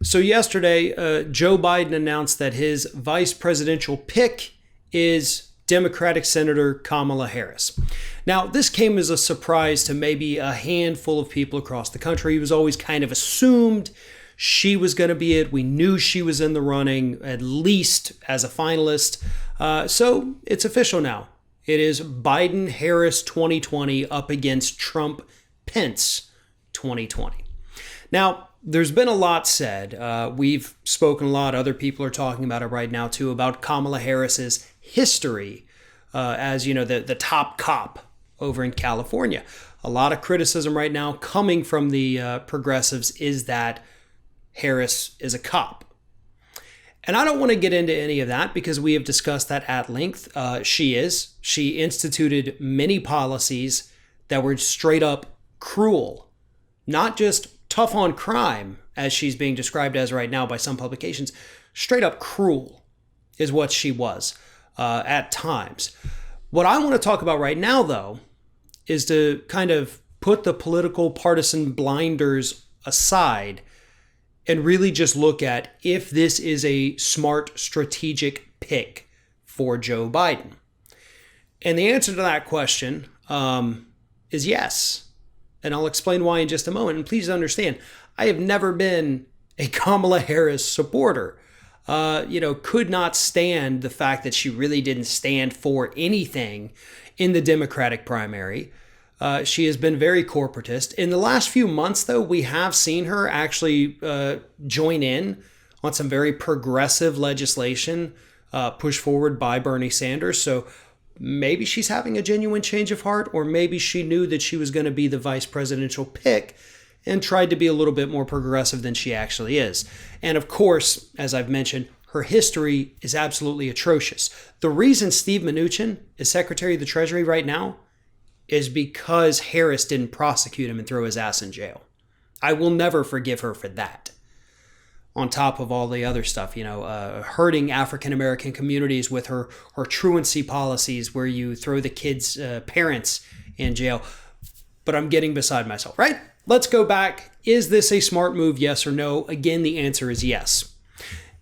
So yesterday, Joe Biden announced that his vice presidential pick is Democratic Senator Kamala Harris. Now, this came as a surprise to maybe a handful of people across the country. It was always kind of assumed she was going to be it. We knew she was in the running, at least as a finalist. So it's official now. It is Biden-Harris 2020 up against Trump-Pence 2020. Now, there's been a lot said. We've spoken a lot. Other people are talking about it right now, too, about Kamala Harris's history as, the top cop over in California. A lot of criticism right now coming from the progressives is that Harris is a cop. And I don't want to get into any of that because we have discussed that at length. She is. She instituted many policies that were straight up cruel, not just tough on crime, as she's being described as right now by some publications. Straight up cruel is what she was at times. What I want to talk about right now, though, is to kind of put the political partisan blinders aside and really just look at if this is a smart strategic pick for Joe Biden. And the answer to that question is yes. And I'll explain why in just a moment. And please understand, I have never been a Kamala Harris supporter. Could not stand the fact that she really didn't stand for anything in the Democratic primary. She has been very corporatist. In the last few months, though, we have seen her actually join in on some very progressive legislation pushed forward by Bernie Sanders. So maybe she's having a genuine change of heart, or maybe she knew that she was going to be the vice presidential pick and tried to be a little bit more progressive than she actually is. And of course, as I've mentioned, her history is absolutely atrocious. The reason Steve Mnuchin is Secretary of the Treasury right now is because Harris didn't prosecute him and throw his ass in jail. I will never forgive her for that. On top of all the other stuff, hurting African-American communities with her truancy policies where you throw the kids' parents in jail. But I'm getting beside myself, right? Let's go back. Is this a smart move, yes or no? Again, the answer is yes.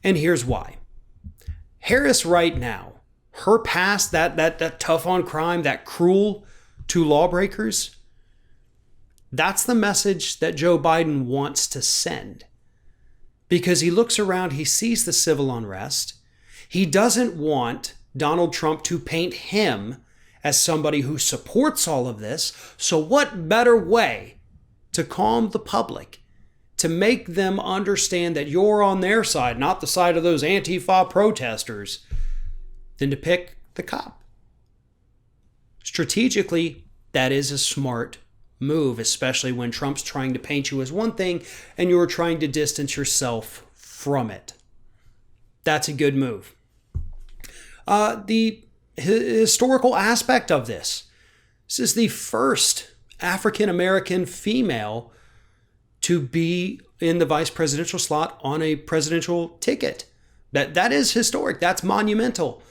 And here's why. Harris right now, her past, that tough on crime, that cruel to lawbreakers, that's the message that Joe Biden wants to send. Because he looks around, he sees the civil unrest. He doesn't want Donald Trump to paint him as somebody who supports all of this. So what better way to calm the public, to make them understand that you're on their side, not the side of those Antifa protesters, than to pick the cop? Strategically, that is a smart move, especially when Trump's trying to paint you as one thing and you're trying to distance yourself from it. That's a good move. The historical aspect of this is the first African-American female to be in the vice presidential slot on a presidential ticket. That is historic. That's monumental.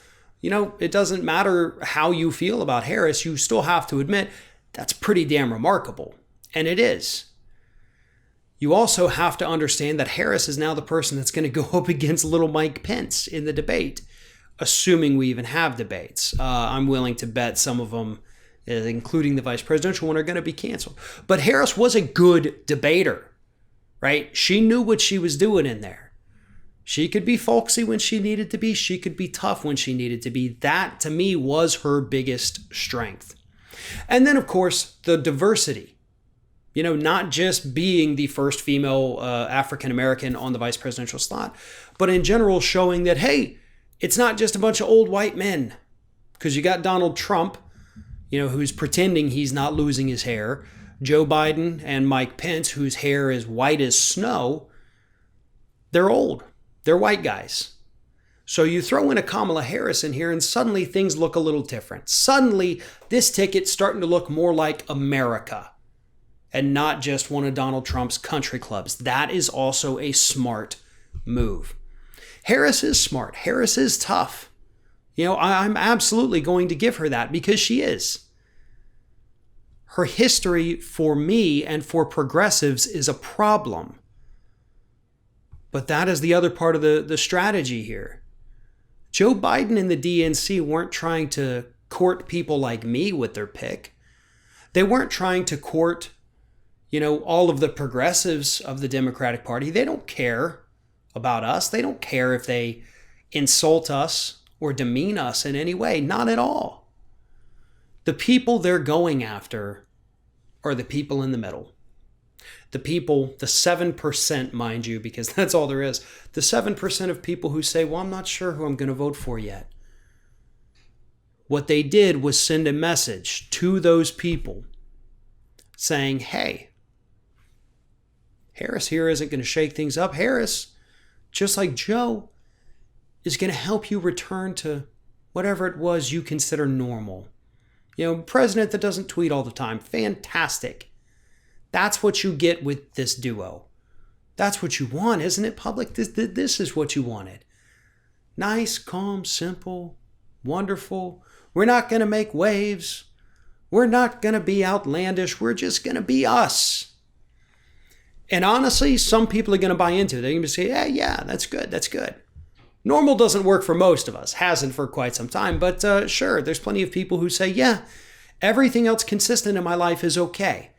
It doesn't matter how you feel about Harris. You still have to admit that's pretty damn remarkable. And it is. You also have to understand that Harris is now the person that's going to go up against little Mike Pence in the debate, assuming we even have debates. I'm willing to bet some of them, including the vice presidential one, are going to be canceled. But Harris was a good debater, right? She knew what she was doing in there. She could be folksy when she needed to be. She could be tough when she needed to be. That, to me, was her biggest strength. And then, of course, the diversity. Not just being the first female African-American on the vice presidential slot, but in general showing that, hey, it's not just a bunch of old white men. Because you got Donald Trump, who's pretending he's not losing his hair. Joe Biden and Mike Pence, whose hair is white as snow. They're old. They're white guys. So you throw in a Kamala Harris in here and suddenly things look a little different. Suddenly, this ticket's starting to look more like America and not just one of Donald Trump's country clubs. That is also a smart move. Harris is smart. Harris is tough. I'm absolutely going to give her that because she is. Her history for me and for progressives is a problem. But that is the other part of the strategy here. Joe Biden and the DNC weren't trying to court people like me with their pick. They weren't trying to court, all of the progressives of the Democratic Party. They don't care about us. They don't care if they insult us or demean us in any way. Not at all. The people they're going after are the people in the middle. The people, the 7%, mind you, because that's all there is. The 7% of people who say, well, I'm not sure who I'm going to vote for yet. What they did was send a message to those people saying, hey, Harris here isn't going to shake things up. Harris, just like Joe, is going to help you return to whatever it was you consider normal. President that doesn't tweet all the time. Fantastic. That's what you get with this duo. That's what you want, isn't it, public? This is what you wanted. Nice, calm, simple, wonderful. We're not going to make waves. We're not going to be outlandish. We're just going to be us. And honestly, some people are going to buy into it. They're going to say, yeah, that's good. That's good. Normal doesn't work for most of us. Hasn't for quite some time. But sure, there's plenty of people who say, yeah, everything else consistent in my life is okay.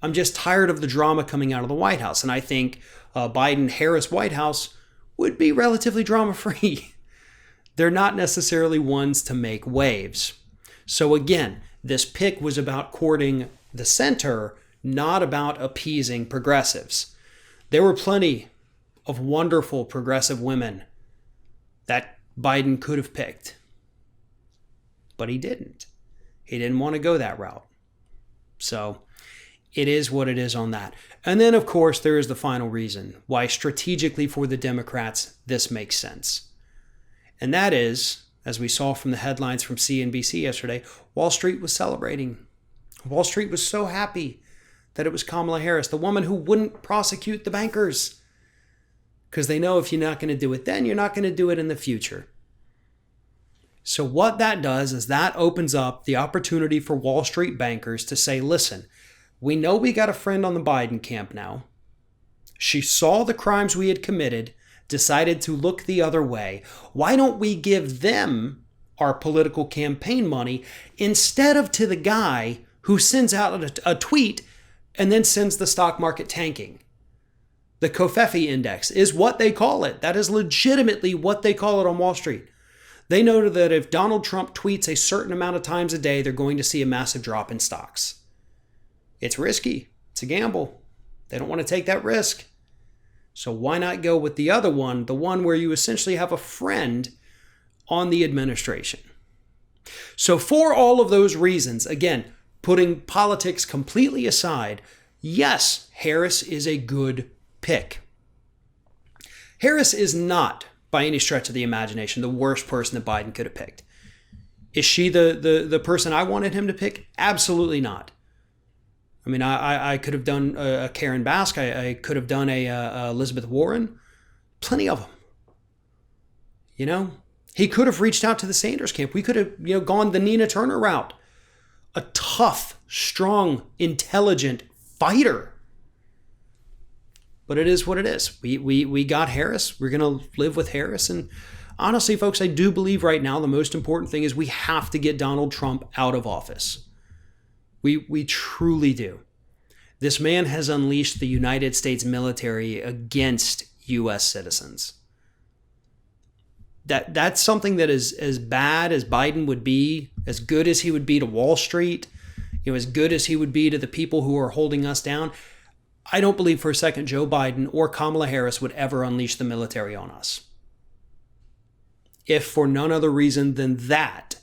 I'm just tired of the drama coming out of the White House. And I think Biden-Harris White House would be relatively drama-free. They're not necessarily ones to make waves. So again, this pick was about courting the center, not about appeasing progressives. There were plenty of wonderful progressive women that Biden could have picked. But he didn't. He didn't want to go that route. So it is what it is on that. And then, of course, there is the final reason why strategically for the Democrats this makes sense. And that is, as we saw from the headlines from CNBC yesterday, Wall Street was celebrating. Wall Street was so happy that it was Kamala Harris, the woman who wouldn't prosecute the bankers. Because they know if you're not going to do it then, you're not going to do it in the future. So what that does is that opens up the opportunity for Wall Street bankers to say, listen, we know we got a friend on the Biden camp now. She saw the crimes we had committed, decided to look the other way. Why don't we give them our political campaign money instead of to the guy who sends out a tweet and then sends the stock market tanking? The Covfefe index is what they call it. That is legitimately what they call it on Wall Street. They know that if Donald Trump tweets a certain amount of times a day, they're going to see a massive drop in stocks. It's risky. It's a gamble. They don't want to take that risk. So why not go with the other one, the one where you essentially have a friend on the administration? So for all of those reasons, again, putting politics completely aside, yes, Harris is a good pick. Harris is not, by any stretch of the imagination, the worst person that Biden could have picked. Is she the person I wanted him to pick? Absolutely not. I mean, I could have done a Karen Bass. I could have done a Elizabeth Warren. Plenty of them. He could have reached out to the Sanders camp. We could have, gone the Nina Turner route. A tough, strong, intelligent fighter. But it is what it is. We got Harris. We're going to live with Harris. And honestly, folks, I do believe right now the most important thing is we have to get Donald Trump out of office. We truly do. This man has unleashed the United States military against U.S. citizens. That's something that is as bad as Biden would be, as good as he would be to Wall Street, as good as he would be to the people who are holding us down. I don't believe for a second Joe Biden or Kamala Harris would ever unleash the military on us. If for none other reason than that,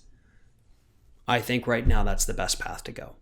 I think right now that's the best path to go.